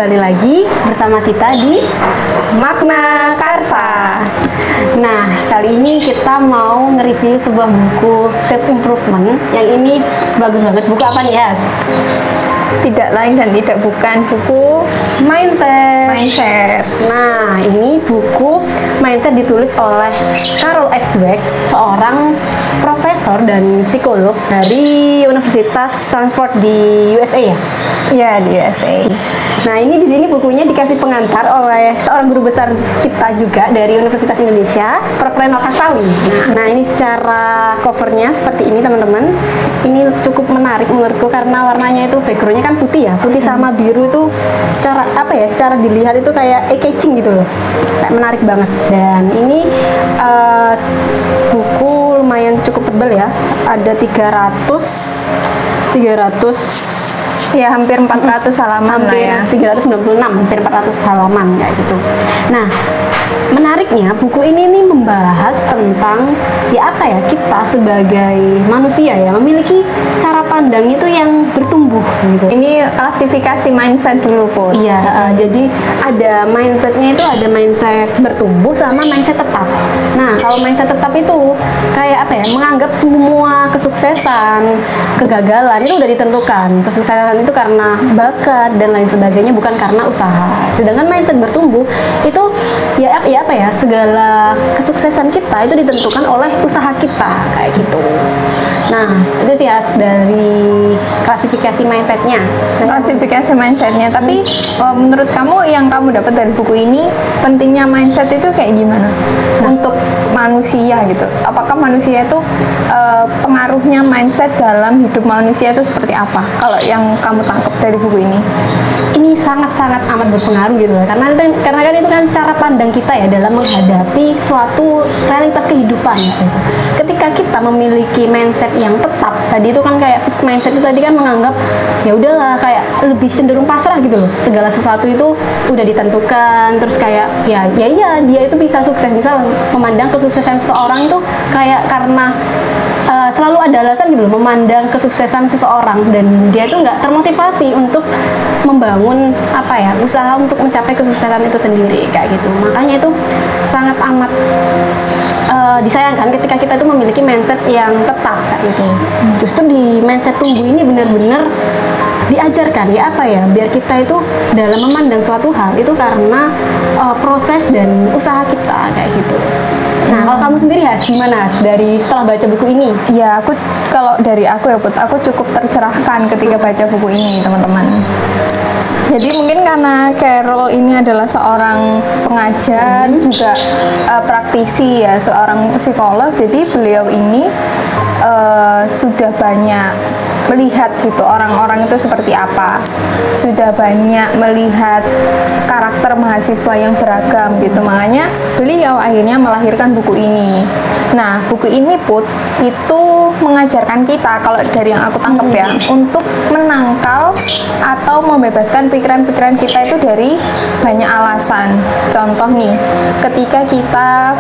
kembali lagi bersama kita di Makna Karsa. Nah, kali ini kita mau nge-review sebuah buku self improvement. Yang ini bagus banget. Buku apa nih, Yas? Tidak lain dan tidak bukan buku Mindset. Nah, ini buku Mindset ditulis oleh Carol S. Dweck, seorang profesor dan psikolog dari Universitas Stanford di USA ya. Ya, di USA. Nah, ini di sini bukunya dikasih pengantar oleh seorang guru besar kita juga dari Universitas Indonesia, Prof. Reno Kasawi. Nah, ini secara covernya seperti ini, teman-teman. Ini cukup menarik menurutku karena warnanya itu backgroundnya kan putih ya, putih sama biru itu secara apa ya? Secara dilihat itu kayak eye-catching gitu loh, kayak menarik banget. Dan ini buku lumayan cukup tebal ya, ada 300 Ya, hampir 400 halaman lah ya. 396, hampir 400 halaman kayak gitu. Nah, menariknya buku ini nih membahas tentang ya apa ya, kita sebagai manusia ya memiliki cara pandang itu yang bertumbuh gitu. Ini klasifikasi mindset dulu, Put. Iya, jadi ada mindsetnya itu ada mindset bertumbuh sama mindset tetap. Nah, kalau mindset tetap itu kayak apa ya, menganggap semua kesuksesan, kegagalan itu udah ditentukan. Kesuksesan itu karena bakat dan lain sebagainya, bukan karena usaha. Sedangkan mindset bertumbuh itu ya apa ya, segala kesuksesan kita itu ditentukan oleh usaha kita kayak gitu. Nah, itu sih dari klasifikasi mindsetnya. Klasifikasi mindsetnya. Tapi menurut kamu yang kamu dapat dari buku ini, pentingnya mindset itu kayak gimana untuk manusia gitu? Apakah manusia itu pengaruhnya mindset dalam hidup manusia itu seperti apa? Kalau yang kamu tangkap dari buku ini? Ini sangat-sangat amat berpengaruh gitu loh. Karena kan itu kan cara pandang kita ya dalam menghadapi suatu realitas kehidupan gitu. Ketika kita memiliki mindset yang tetap, tadi itu kan kayak fixed mindset itu tadi kan menganggap ya udahlah, kayak lebih cenderung pasrah gitu loh. Segala sesuatu itu udah ditentukan, terus kayak ya dia itu bisa sukses. Misal memandang kesuksesan seseorang itu kayak karena selalu ada alasan gitu loh memandang kesuksesan seseorang, dan dia itu nggak termotivasi untuk membangun apa ya, usaha untuk mencapai kesuksesan itu sendiri kayak gitu. Makanya itu sangat amat disayangkan ketika kita itu memiliki mindset yang tetap kayak gitu. Justru di mindset tumbuh ini benar-benar diajarkan ya apa ya, biar kita itu dalam memandang suatu hal itu karena proses dan usaha kita kayak gitu. Nah, kalau kamu sendiri Has, gimana Has dari setelah baca buku ini? Ya, kalau dari aku ya, Put, aku cukup tercerahkan ketika baca buku ini, teman-teman. Jadi mungkin karena Carol ini adalah seorang pengajar, juga praktisi ya, seorang psikolog. Jadi beliau ini sudah banyak melihat gitu orang-orang itu seperti apa, sudah banyak melihat karakter mahasiswa yang beragam gitu. Makanya beliau akhirnya melahirkan buku ini. Nah, buku ini, Put, itu mengajarkan kita, kalau dari yang aku tangkap ya, untuk menangkal atau membebaskan pikiran-pikiran kita itu dari banyak alasan. Contoh nih, ketika kita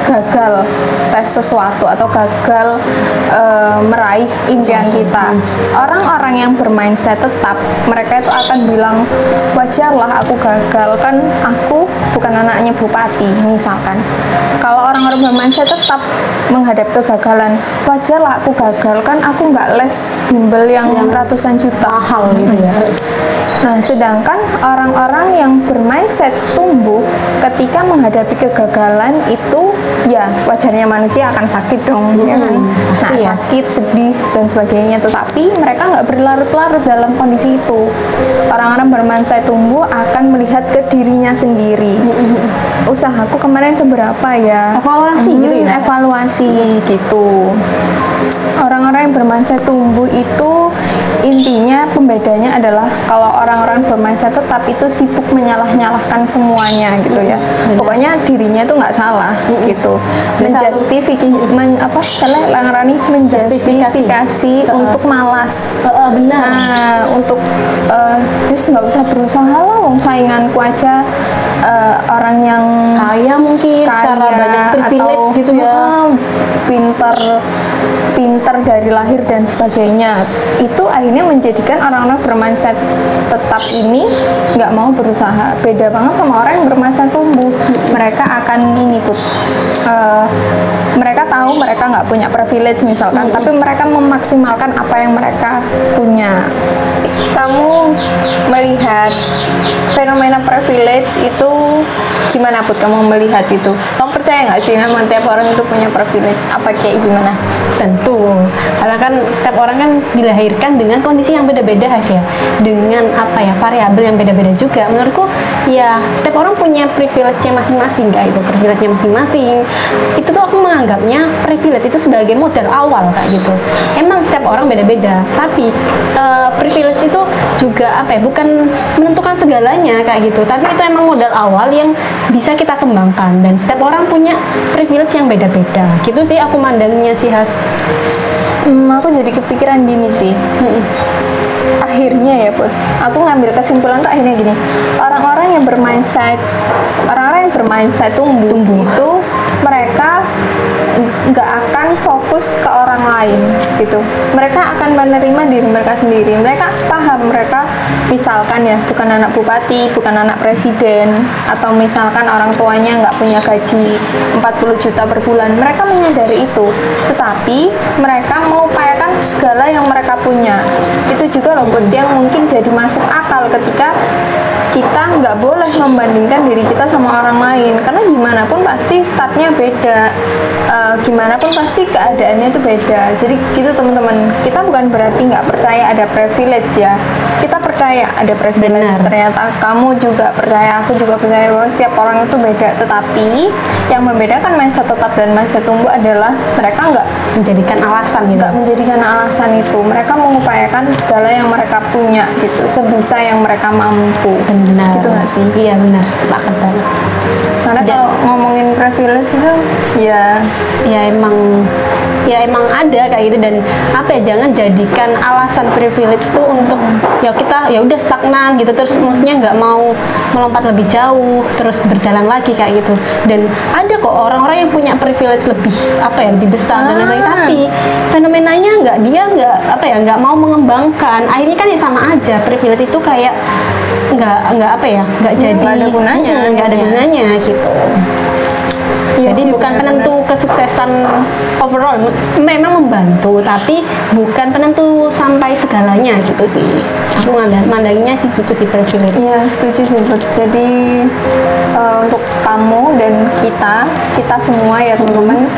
gagal tes sesuatu atau gagal meraih impian kita, orang-orang yang bermindset tetap, mereka itu akan bilang, wajarlah aku gagal, kan aku bukan anaknya bupati misalkan. Kalau orang-orang bermindset tetap menghadap kegagalan, wajarlah aku gagal, kan aku nggak les bimbel yang ratusan juta, mahal gitu ya. Nah, sedangkan orang-orang yang bermindset tumbuh, ketika menghadapi kegagalan itu ya wajarnya manusia akan sakit dong, ya kan? Nah, ya. Sakit, sedih dan sebagainya, tetapi mereka nggak berlarut-larut dalam kondisi itu. Orang-orang bermindset tumbuh akan melihat ke dirinya sendiri. Usahaku kemarin seberapa ya? Evaluasi gitu ya? Evaluasi gitu. Orang-orang yang bermindset tumbuh itu intinya pembedanya adalah kalau orang-orang bermindset tetap itu sibuk menyalah-nyalahkan semuanya gitu ya. Pokoknya dirinya itu nggak salah gitu. Menjustifikasi untuk malas. Benar. Nah, untuk just nggak usah berusaha lah, wong sainganku aja orang yang Kaya mungkin, secara banyak privilege atau gitu ya. pinter dari lahir dan sebagainya. Itu akhirnya menjadikan orang-orang bermindset tetap ini nggak mau berusaha. Beda banget sama orang yang bermindset tumbuh. Mereka akan ini Put, mereka tahu mereka nggak punya privilege misalkan, tapi mereka memaksimalkan apa yang mereka punya. Kamu melihat fenomena privilege itu gimana Put? Kamu melihat itu? Kamu percaya nggak sih memang tiap orang itu punya privilege? Apa kayak gimana? Tentu, karena kan setiap orang kan dilahirkan dengan kondisi yang beda-beda ya, dengan apa ya, variabel yang beda-beda juga. Menurutku ya setiap orang punya privilege-nya masing-masing, kayak itu privilege-nya masing-masing. Itu tuh aku menganggapnya privilege itu sebagai modal awal kayak gitu. Emang setiap orang beda-beda, tapi privilege itu juga apa ya, bukan menentukan segalanya kayak gitu, tapi itu emang modal awal yang bisa kita kembangkan, dan setiap orang punya privilege yang beda-beda gitu sih aku mandangnya sih Has. Aku jadi kepikiran gini sih. Akhirnya ya Put, aku ngambil kesimpulan tuh akhirnya gini, orang-orang yang bermindset tumbuh itu mereka nggak akan fokus ke orang lain gitu. Mereka akan menerima diri mereka sendiri. Mereka paham, mereka misalkan ya bukan anak bupati, bukan anak presiden, atau misalkan orang tuanya nggak punya gaji 40 juta per bulan. Mereka menyadari itu, tetapi mereka mengupayakan segala yang mereka punya. Itu juga loh Bud, yang mungkin jadi masuk akal ketika kita nggak boleh membandingkan diri kita sama orang lain, karena gimana pun pasti startnya beda, gimana pun pasti keadaannya itu beda. Jadi gitu teman-teman, kita bukan berarti nggak percaya ada privilege ya, kita percaya ada privilege. Benar. Ternyata kamu juga percaya, aku juga percaya bahwa setiap orang itu beda, tetapi yang membedakan mindset tetap dan mindset tumbuh adalah mereka nggak Menjadikan alasan gitu. nggak menjadikan alasan itu. Mereka mengupayakan segala yang mereka punya gitu, sebisa yang mereka mampu. Benar. Gitu nggak sih? Iya benar, sepakat banget. Karena Dan- kalau ngomongin privilege itu ya ya emang ada kayak gitu, dan apa ya, jangan jadikan alasan privilege itu untuk ya kita ya udah stagnan gitu, terus maksudnya nggak mau melompat lebih jauh terus berjalan lagi kayak gitu. Dan ada kok orang-orang yang punya privilege lebih apa ya, lebih besar dan lain-lain, tapi fenomenanya nggak mau mengembangkan. Akhirnya kan ya sama aja, privilege itu kayak nggak apa ya, nggak jadi nggak ada gunanya, nggak ada akhirnya. gunanya gitu. Iya Jadi sih, bukan benar-benar. penentu kesuksesan overall, memang membantu, tapi bukan penentu sampai segalanya gitu sih. Aku mandanginya sih gitu sih privilege. Iya, setuju sih Bud. Jadi untuk kamu dan kita semua ya teman-teman,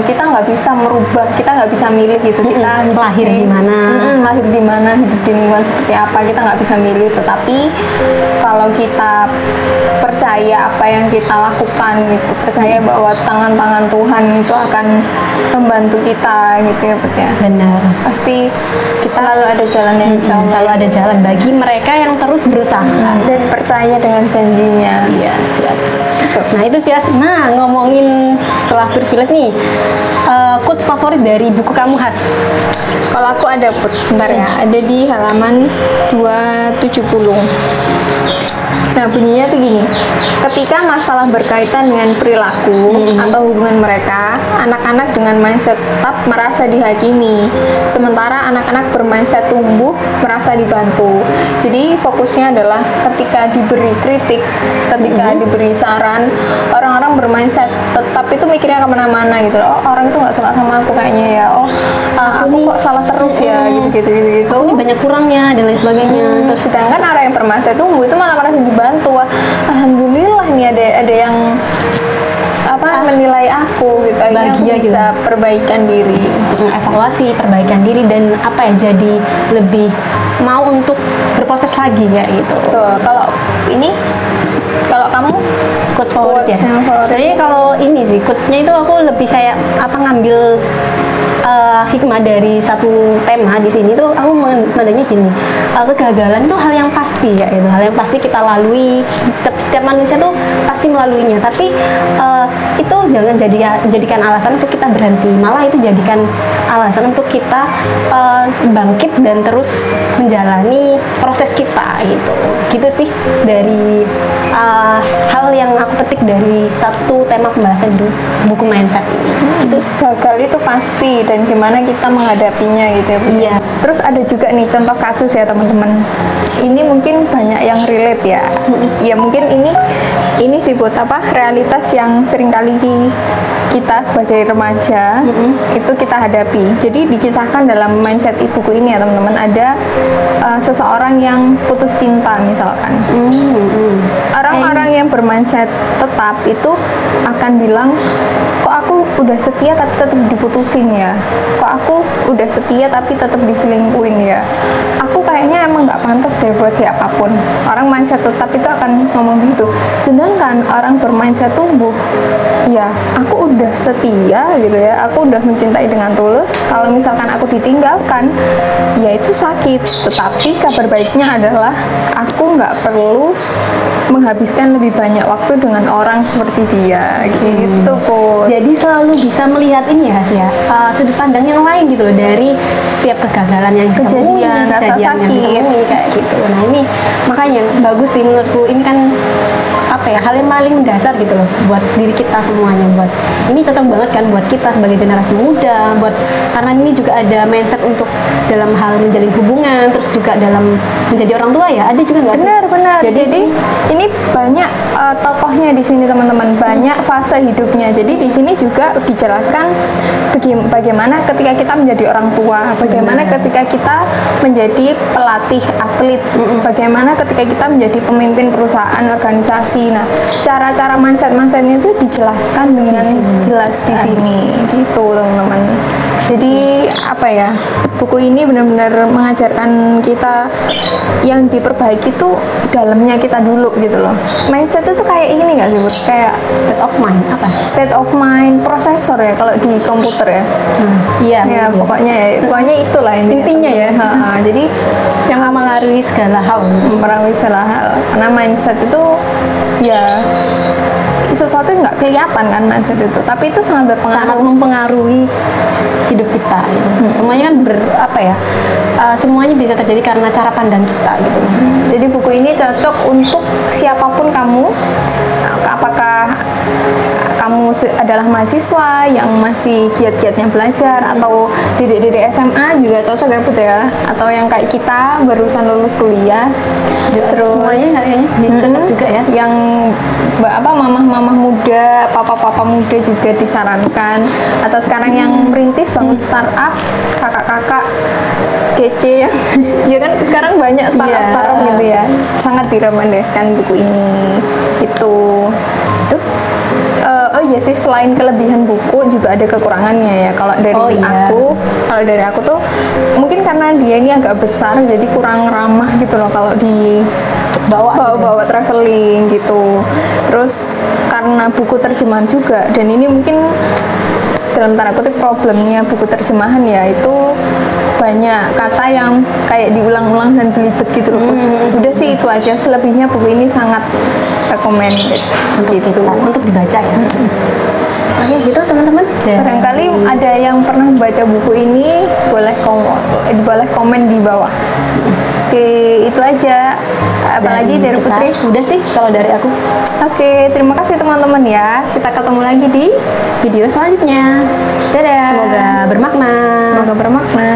kita nggak bisa merubah, kita nggak bisa milih gitu. Kita hidup Lahir di mana. lahir di mana, hidup di lingkungan seperti apa, kita nggak bisa milih. Tetapi kalau kita percaya apa yang kita lakukan gitu, percaya bahwa tangan-tangan Tuhan itu akan membantu kita gitu ya Bud ya. Benar. Pasti selalu ada jalan yang insya Allah. Selalu ada jalan bagi mereka yang terus berusaha. Dan percaya dengan janjinya. Iya, siap. Gitu. Nah itu sih, nah ngomongin setelah privilege nih, quote favorit dari buku kamu Has? Kalau aku ada Put, bentar ya, ada di halaman 270. Nah bunyinya tuh gini, ketika masalah berkaitan dengan perilaku atau hubungan mereka, anak-anak dengan mindset tetap merasa dihakimi, sementara anak-anak bermindset tumbuh merasa dibantu. Jadi fokusnya adalah ketika diberi kritik, ketika diberi saran, orang-orang bermindset tetap itu mikirnya kemana-mana gitu loh. Oh, orang itu nggak suka sama aku kayaknya ya, aku kok salah terus ya, gitu. Ini banyak kurangnya dan lain sebagainya. Terus sedangkan orang yang bermindset tumbuh itu malah merasa dibantu. Wah, alhamdulillah nih ada yang menilai aku gitu, akhirnya aku Bahagia gitu. bisa perbaikan diri. Evaluasi, perbaikan diri, dan apa ya, jadi lebih mau untuk berproses lagi ya gitu. Betul. Kalau kamu Quotes favorit ya. Quotes-nya favorit. Jadi kalau ini sih quotesnya itu aku lebih kayak ngambil hikmah dari satu tema di sini tuh, aku mandangnya gini, kegagalan itu hal yang pasti ya, itu hal yang pasti kita lalui. Setiap manusia tuh pasti melaluinya, tapi itu jangan jadikan alasan untuk kita berhenti, malah itu jadikan alasan untuk kita bangkit dan terus menjalani proses kita gitu sih dari hal yang aku petik dari satu tema pembahasan di buku mindset ini. Gitu. Gagal itu pasti, dan gimana kita menghadapinya gitu ya Bu. Iya. Terus ada juga nih contoh kasus ya teman-teman. Ini mungkin banyak yang relate ya. Ya mungkin ini sih buat apa, realitas yang seringkali kita sebagai remaja itu kita hadapi. Jadi dikisahkan dalam mindset buku ini ya teman-teman, ada seseorang yang putus cinta misalkan. Orang-orang yang bermindset tetap itu akan bilang, kok aku udah setia tapi tetap diputusin ya, kok aku udah setia tapi tetap diselingkuhin ya, aku kayaknya emang nggak pantas deh buat siapapun. Orang mindset tetap itu akan ngomong gitu. Sedangkan orang bermindset tumbuh, ya aku udah setia gitu ya, aku udah mencintai dengan tulus, kalau misalkan aku ditinggalkan ya itu sakit, tetapi kabar baiknya adalah aku nggak perlu menghabiskan lebih banyak waktu dengan orang seperti dia gitu Put. Jadi selalu bisa melihat ini ya Sia, sudut pandang yang lain gitu loh dari setiap kegagalan yang ditemui, Kejadian, rasa kejadian yang sakit. ditemui, kayak gitu. Nah ini makanya bagus sih menurutku, ini kan apa ya, hal yang paling mendasar gitu loh buat diri kita semuanya. Buat ini cocok banget kan buat kita sebagai generasi muda, buat karena ini juga ada mindset untuk dalam hal menjalin hubungan, terus juga dalam menjadi orang tua ya, ada juga nggak sih? Benar. Jadi ini banyak tokohnya di sini teman-teman, banyak fase hidupnya. Jadi di sini juga dijelaskan bagaimana ketika kita menjadi orang tua, bagaimana ketika kita menjadi pelatih atlet, bagaimana ketika kita menjadi pemimpin perusahaan, organisasi. Nah, cara-cara mindsetnya itu dijelaskan dengan jelas di sini, gitu teman-teman. Jadi apa ya, buku ini benar-benar mengajarkan kita yang diperbaiki tuh dalamnya kita dulu gitu loh. Mindset itu kayak ini nggak sih, Bud? Kayak state of mind apa? state of mind prosesor ya kalau di komputer ya. Iya. Ya pokoknya itulah Intinya ya. Jadi Yang mempengaruhi segala hal. mempengaruhi segala hal. Karena mindset itu ya sesuatu yang nggak kelihatan kan, mindset itu, tapi itu sangat berpengaruh. Sangat mempengaruhi hidup kita gitu. Semuanya kan semuanya bisa terjadi karena cara pandang kita gitu. Jadi buku ini cocok untuk siapapun kamu, apakah kamu adalah mahasiswa yang masih giat-giatnya belajar, atau dedek-dedek SMA juga cocok ya Put ya, atau yang kayak kita barusan lulus kuliah, terus semuanya kayaknya cocok juga ya. Yang mamah-mamah muda, papa-papa muda juga disarankan, atau sekarang yang merintis bangun startup, kakak-kakak kece yang ya kan sekarang banyak startup gitu ya, sangat direkomendasikan buku ini itu. Oh iya sih, selain kelebihan buku juga ada kekurangannya ya. Kalau dari aku tuh mungkin karena dia ini agak besar, jadi kurang ramah gitu loh kalau di bawa traveling gitu. Terus karena buku terjemahan juga, dan ini mungkin dalam tanda kutip problemnya buku terjemahan ya, itu banyak kata yang kayak diulang-ulang dan belibet gitu loh. Udah sih itu aja, selebihnya buku ini sangat recommended gitu untuk dibaca ya. Oke gitu teman-teman. Barangkali ada yang pernah membaca buku ini, boleh komen di bawah. Oke, itu aja. Apalagi dari Putri? Udah sih kalau dari aku. Oke, terima kasih teman-teman ya. Kita ketemu lagi di Video selanjutnya. dadah. Semoga bermakna. Semoga bermakna.